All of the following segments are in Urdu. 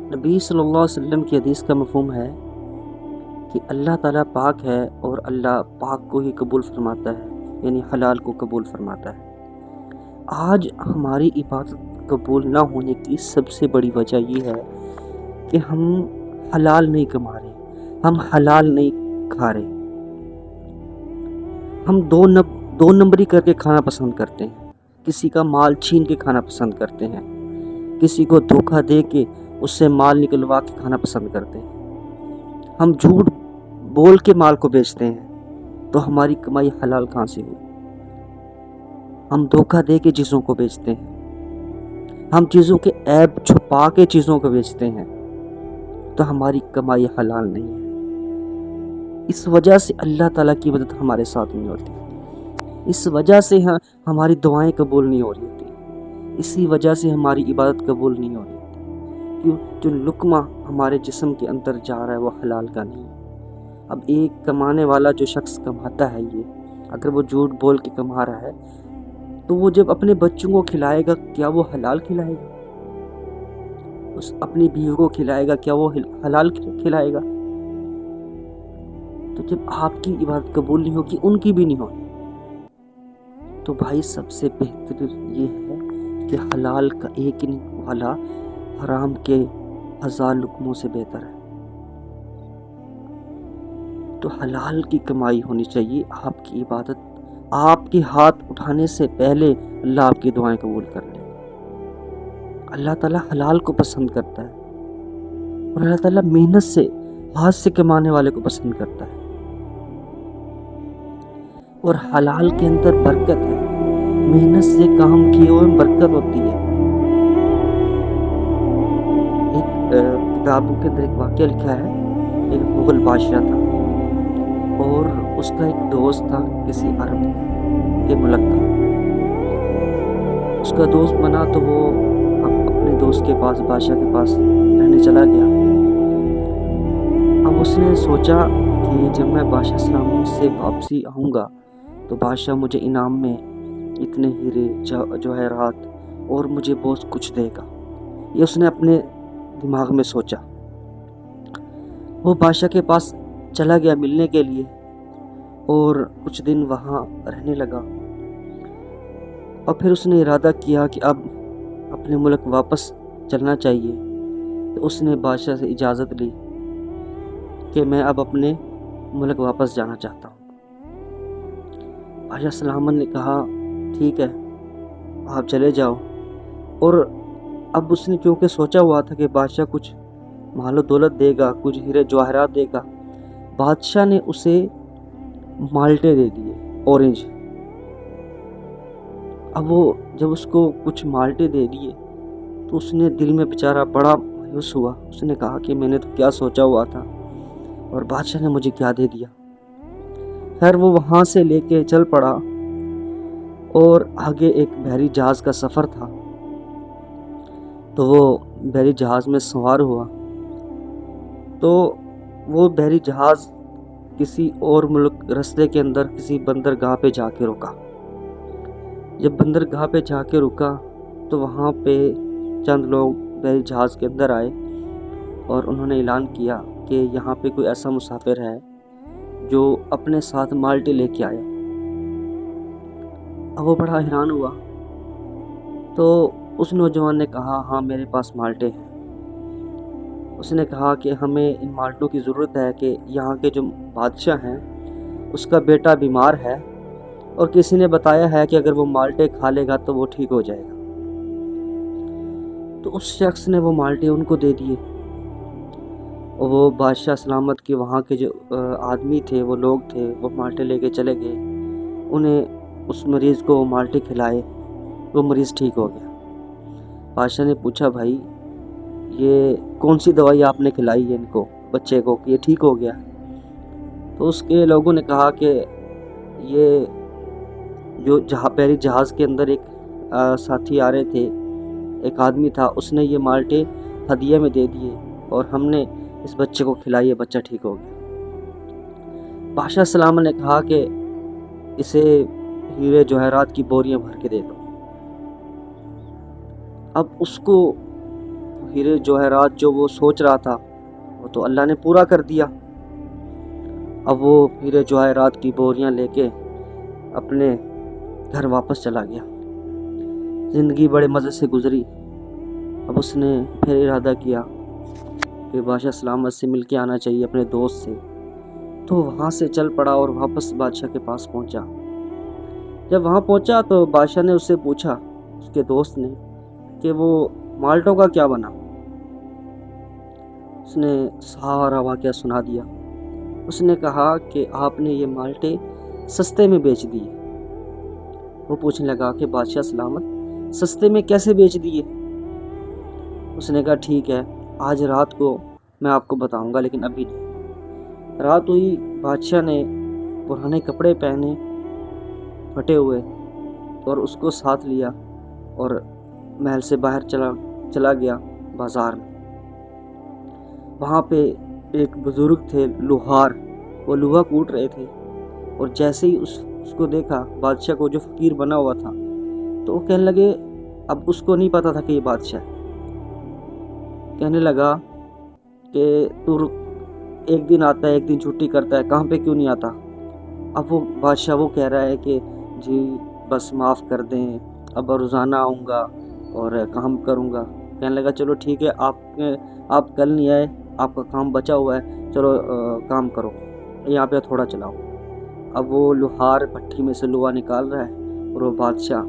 نبی صلی اللہ علیہ وسلم کی حدیث کا مفہوم ہے کہ اللہ تعالیٰ پاک ہے اور اللہ پاک کو ہی قبول فرماتا ہے، یعنی حلال کو قبول فرماتا ہے۔ آج ہماری عبادت قبول نہ ہونے کی سب سے بڑی وجہ یہ ہے کہ ہم حلال نہیں کما رہے، ہم حلال نہیں کھا رہے، ہم دو نمبری کر کے کھانا پسند کرتے ہیں، کسی کا مال چھین کے کھانا پسند کرتے ہیں، کسی کو دھوکہ دے کے اس سے مال نکلوا کے کھانا پسند کرتے ہیں، ہم جھوٹ بول کے مال کو بیچتے ہیں، تو ہماری کمائی حلال کہاں سے ہوئی؟ ہم دھوکہ دے کے چیزوں کو بیچتے ہیں، ہم چیزوں کے عیب چھپا کے چیزوں کو بیچتے ہیں، تو ہماری کمائی حلال نہیں ہے۔ اس وجہ سے اللہ تعالیٰ کی مدد ہمارے ساتھ نہیں ہوتی، اس وجہ سے ہماری دعائیں قبول نہیں ہو رہی ہوتی، اسی وجہ سے ہماری عبادت قبول نہیں ہو رہی ہوتی، کیوں؟ جو لقمہ ہمارے جسم کے اندر جا رہا ہے وہ حلال کا نہیں ہے۔ اب ایک کمانے والا جو شخص کماتا ہے، یہ اگر وہ جھوٹ بول کے کما رہا ہے تو وہ جب اپنے بچوں کو کھلائے گا کیا وہ حلال کھلائے گا؟ اس اپنی بیوی کو کھلائے گا کیا وہ حلال کھلائے گا؟ تو جب آپ کی عبادت قبول نہیں ہوگی ان کی بھی نہیں ہوگی۔ تو بھائی سب سے بہتر یہ ہے کہ حلال کا ایک والا حرام کے 1000 لقموں سے بہتر ہے۔ تو حلال کی کمائی ہونی چاہیے، آپ کی عبادت آپ کے ہاتھ اٹھانے سے پہلے اللہ آپ کی دعائیں قبول کر لے۔ اللہ تعالیٰ حلال کو پسند کرتا ہے اور اللہ تعالیٰ محنت سے ہاتھ سے کمانے والے کو پسند کرتا ہے، اور حلال کے اندر برکت ہے، محنت سے کام کیے ہوئے میں برکت ہوتی ہے۔ ایک کتابوں کے اندر ایک واقعہ لکھا ہے، ایک مغل بادشاہ تھا اور اس کا ایک دوست تھا کسی عرب کے ملک کا۔ اس کا دوست بنا تو وہ اپنے دوست کے پاس، بادشاہ کے پاس رہنے چلا گیا۔ اب اس نے سوچا کہ جب میں بادشاہ سلام سے واپسی آؤں گا تو بادشاہ مجھے انعام میں اتنے ہیرے جواہرات اور مجھے بہت کچھ دے گا، یہ اس نے اپنے دماغ میں سوچا۔ وہ بادشاہ کے پاس چلا گیا ملنے کے لیے اور کچھ دن وہاں رہنے لگا، اور پھر اس نے ارادہ کیا کہ اب اپنے ملک واپس چلنا چاہیے۔ تو اس نے بادشاہ سے اجازت لی کہ میں اب اپنے ملک واپس جانا چاہتا ہوں۔ بادشاہ سلامت نے کہا ٹھیک ہے آپ چلے جاؤ، اور اب اس نے کیونکہ سوچا ہوا تھا کہ بادشاہ کچھ مال و دولت دے گا، کچھ ہیرے جواہرات دے گا، بادشاہ نے اسے مالٹے دے دیے، اورنج۔ اب وہ جب اس کو کچھ مالٹے دے دیے تو اس نے دل میں بیچارہ بڑا مایوس ہوا، اس نے کہا کہ میں نے تو کیا سوچا ہوا تھا اور بادشاہ نے مجھے کیا دے دیا۔ خیر وہ وہاں سے لے کے چل پڑا اور آگے ایک بحری جہاز کا سفر تھا، تو وہ بحری جہاز میں سوار ہوا، تو وہ بحری جہاز کسی اور ملک رستے کے اندر کسی بندرگاہ پہ جا کے رکا۔ جب بندرگاہ پہ جا کے رکا تو وہاں پہ چند لوگ بحری جہاز کے اندر آئے اور انہوں نے اعلان کیا کہ یہاں پہ کوئی ایسا مسافر ہے جو اپنے ساتھ مالٹے لے کے آیا۔ اب وہ بڑا حیران ہوا، تو اس نوجوان نے کہا ہاں میرے پاس مالٹے ہیں۔ اس نے کہا کہ ہمیں ان مالٹوں کی ضرورت ہے کہ یہاں کے جو بادشاہ ہیں اس کا بیٹا بیمار ہے اور کسی نے بتایا ہے کہ اگر وہ مالٹے کھا لے گا تو وہ ٹھیک ہو جائے گا۔ تو اس شخص نے وہ مالٹے ان کو دے دیے، اور وہ بادشاہ سلامت کے وہاں کے جو آدمی تھے، وہ لوگ تھے، وہ مالٹے لے کے چلے گئے، انہیں اس مریض کو وہ مالٹے کھلائے، وہ مریض ٹھیک ہو گیا۔ بادشاہ نے پوچھا بھائی یہ کون سی دوائی آپ نے کھلائی ہے ان کو، بچے کو، کہ یہ ٹھیک ہو گیا؟ تو اس کے لوگوں نے کہا کہ یہ جو بحری جہاز کے اندر ایک ساتھی آ رہے تھے، ایک آدمی تھا، اس نے یہ مالٹے ہدیے میں دے دیے اور ہم نے اس بچے کو کھلائی، بچہ ٹھیک ہو گیا۔ بادشاہ سلام نے کہا کہ اسے ہیرے جواہرات کی بوریاں بھر کے دے دو۔ اب اس کو ہیرے جواہرات جو وہ سوچ رہا تھا وہ تو اللہ نے پورا کر دیا۔ اب وہ ہیرے جواہرات کی بوریاں لے کے اپنے گھر واپس چلا گیا۔ زندگی بڑے مزے سے گزری۔ اب اس نے پھر ارادہ کیا کہ بادشاہ سلامت سے مل کے آنا چاہیے اپنے دوست سے، تو وہاں سے چل پڑا اور واپس بادشاہ کے پاس پہنچا۔ جب وہاں پہنچا تو بادشاہ نے اس سے پوچھا، اس کے دوست نے، کہ وہ مالٹوں کا کیا بنا۔ اس نے سارا واقعہ سنا دیا۔ اس نے کہا کہ آپ نے یہ مالٹے سستے میں بیچ دیے۔ وہ پوچھنے لگا کہ بادشاہ سلامت سستے میں کیسے بیچ دیے؟ اس نے کہا ٹھیک ہے، آج رات کو میں آپ کو بتاؤں گا، لیکن ابھی نہیں۔ رات ہوئی، بادشاہ نے پرانے کپڑے پہنے پھٹے ہوئے اور اس کو ساتھ لیا اور محل سے باہر چلا گیا بازار میں۔ وہاں پہ ایک بزرگ تھے لوہار، وہ لوہا کوٹ رہے تھے، اور جیسے ہی اس کو دیکھا بادشاہ کو جو فقیر بنا ہوا تھا، تو وہ کہنے لگے، اب اس کو نہیں پتا تھا کہ یہ بادشاہ ہے، کہنے لگا کہ تو ایک دن آتا ہے ایک دن چھٹی کرتا ہے، کہاں پہ کیوں نہیں آتا؟ اب وہ بادشاہ وہ کہہ رہا ہے کہ جی بس معاف کر دیں، اب روزانہ آؤں گا اور کام کروں گا۔ کہنے لگا چلو ٹھیک ہے، آپ کل نہیں آئے، آپ کا کام بچا ہوا ہے، چلو کام کرو، یہاں پہ تھوڑا چلاؤ۔ اب وہ لوہار بھٹی میں سے لوہا نکال رہا ہے اور وہ بادشاہ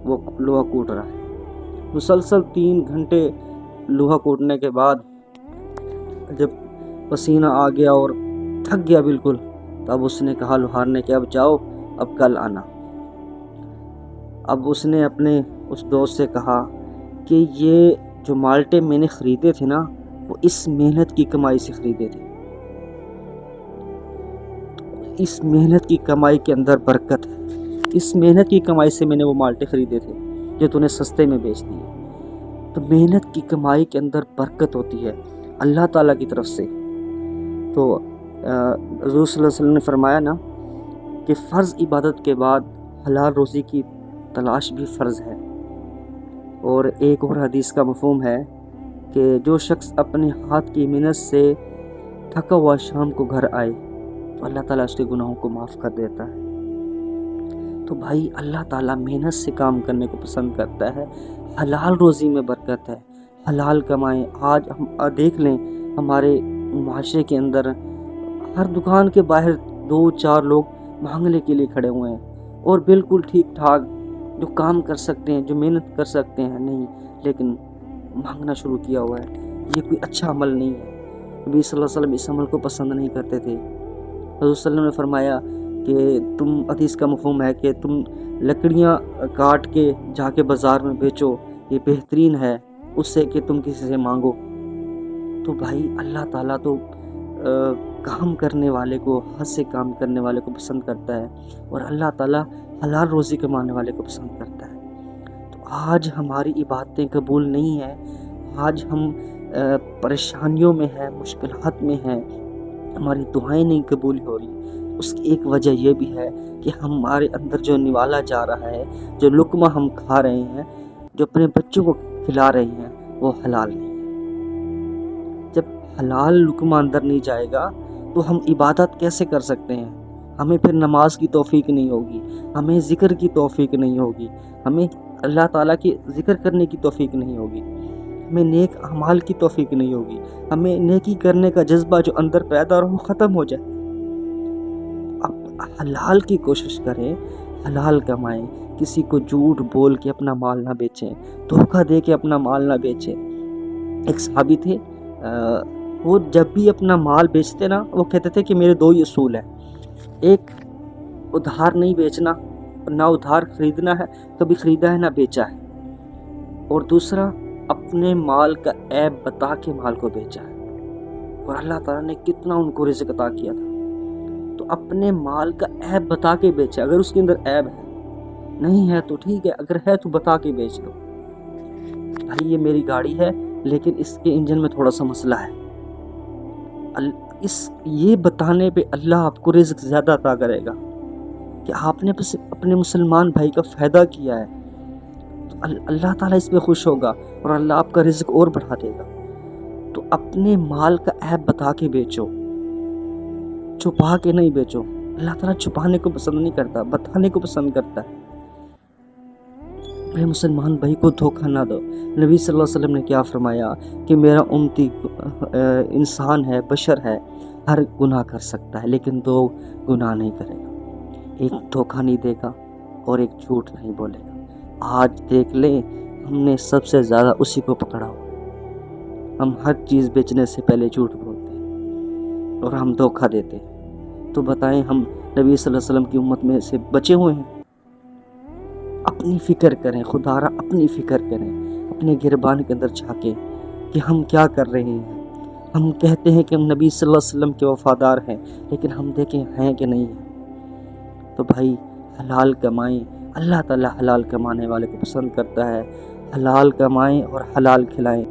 وہ لوہا کوٹ رہا ہے۔ مسلسل 3 گھنٹے لوہا کوٹنے کے بعد جب پسینہ آ گیا اور تھک گیا بالکل، تب اس نے کہا لوہار نے کہ اب جاؤ، اب کل آنا۔ اب اس نے اپنے اس دوست سے کہا کہ یہ جو مالٹے میں نے خریدے تھے نا، وہ اس محنت کی کمائی سے خریدے تھے، اس محنت کی کمائی کے اندر برکت ہے، اس محنت کی کمائی سے میں نے وہ مالٹے خریدے تھے جو تو نے سستے میں بیچ دیے۔ تو محنت کی کمائی کے اندر برکت ہوتی ہے اللہ تعالیٰ کی طرف سے۔ تو حضور صلی اللہ علیہ وسلم نے فرمایا نا کہ فرض عبادت کے بعد حلال روزی کی تلاش بھی فرض ہے۔ اور ایک اور حدیث کا مفہوم ہے کہ جو شخص اپنے ہاتھ کی محنت سے تھکا ہوا شام کو گھر آئے تو اللہ تعالیٰ اس کے گناہوں کو معاف کر دیتا ہے۔ تو بھائی اللہ تعالیٰ محنت سے کام کرنے کو پسند کرتا ہے، حلال روزی میں برکت ہے، حلال کمائیں۔ آج ہم دیکھ لیں ہمارے معاشرے کے اندر ہر دکان کے باہر 2-4 لوگ مانگنے کے لیے کھڑے ہوئے ہیں، اور بالکل ٹھیک ٹھاک جو کام کر سکتے ہیں، جو محنت کر سکتے ہیں نہیں، لیکن مانگنا شروع کیا ہوا ہے۔ یہ کوئی اچھا عمل نہیں ہے۔ نبی صلی اللہ علیہ وسلم اس عمل کو پسند نہیں کرتے تھے۔ حضور صلی اللہ علیہ وسلم نے فرمایا کہ تم، حدیث کا مفہوم ہے کہ تم لکڑیاں کاٹ کے جا کے بازار میں بیچو، یہ بہترین ہے اس سے کہ تم کسی سے مانگو۔ تو بھائی اللہ تعالیٰ تو کام کرنے والے کو، ہاتھ سے کام کرنے والے کو پسند کرتا ہے، اور اللہ تعالیٰ حلال روزی کمانے والے کو پسند کرتا ہے۔ تو آج ہماری عبادتیں قبول نہیں ہیں، آج ہم پریشانیوں میں ہیں، مشکلات میں ہیں، ہماری دعائیں نہیں قبول ہو رہی۔ اس کی ایک وجہ یہ بھی ہے کہ ہمارے اندر جو نوالا جا رہا ہے، جو لقمہ ہم کھا رہے ہیں، جو اپنے بچوں کو کھلا رہے ہیں، وہ حلال نہیں ہے۔ جب حلال لقمہ اندر نہیں جائے گا تو ہم عبادت کیسے کر سکتے ہیں؟ ہمیں پھر نماز کی توفیق نہیں ہوگی، ہمیں ذکر کی توفیق نہیں ہوگی، ہمیں اللہ تعالیٰ کی ذکر کرنے کی توفیق نہیں ہوگی، ہمیں نیک اعمال کی توفیق نہیں ہوگی، ہمیں نیکی کرنے کا جذبہ جو اندر پیدا ہو ختم ہو جائے۔ اب حلال کی کوشش کریں، حلال کمائیں، کسی کو جھوٹ بول کے اپنا مال نہ بیچیں، دھوکہ دے کے اپنا مال نہ بیچیں۔ ایک صحابی تھے، وہ جب بھی اپنا مال بیچتے نا، وہ کہتے تھے کہ میرے 2 ہی اصول ہیں، ایک ادھار نہیں بیچنا، نہ ادھار خریدنا ہے، کبھی خریدا ہے نہ بیچا ہے، اور دوسرا اپنے مال کا عیب بتا کے مال کو بیچا ہے۔ اور اللہ تعالیٰ نے کتنا ان کو رزق عطا کیا تھا، تو اپنے مال کا عیب بتا کے بیچا۔ اگر اس کے اندر عیب ہے، نہیں ہے تو ٹھیک ہے، اگر ہے تو بتا کے بیچ دو، بھائی یہ میری گاڑی ہے لیکن اس کے انجن میں تھوڑا سا مسئلہ ہے، یہ بتانے پہ اللہ آپ کو رزق زیادہ عطا کرے گا کہ آپ نے اپنے مسلمان بھائی کا فائدہ کیا ہے۔ تو اللہ تعالیٰ اس پہ خوش ہوگا اور اللہ آپ کا رزق اور بڑھا دے گا۔ تو اپنے مال کا عیب بتا کے بیچو، چھپا کے نہیں بیچو۔ اللہ تعالیٰ چھپانے کو پسند نہیں کرتا، بتانے کو پسند کرتا ہے۔ اپنے مسلمان بھائی کو دھوکہ نہ دو۔ نبی صلی اللہ علیہ وسلم نے کیا فرمایا کہ میرا امتی انسان ہے، بشر ہے، ہر گناہ کر سکتا ہے لیکن دو گناہ نہیں کرے گا، ایک دھوکہ نہیں دے گا اور ایک جھوٹ نہیں بولے گا۔ آج دیکھ لیں ہم نے سب سے زیادہ اسی کو پکڑا ہوا، ہم ہر چیز بیچنے سے پہلے جھوٹ بولتے ہیں اور ہم دھوکہ دیتے ہیں۔ تو بتائیں ہم نبی صلی اللہ علیہ وسلم کی امت میں سے بچے ہوئے ہیں؟ اپنی فکر کریں، خدا را اپنی فکر کریں، اپنے گربان کے اندر جھانکیں کہ ہم کیا کر رہے ہیں۔ ہم کہتے ہیں کہ ہم نبی صلی اللہ علیہ وسلم کے وفادار ہیں لیکن ہم دیکھیں ہیں کہ نہیں ہیں۔ تو بھائی حلال کمائیں، اللہ تعالیٰ حلال کمانے والے کو پسند کرتا ہے، حلال کمائیں اور حلال کھلائیں۔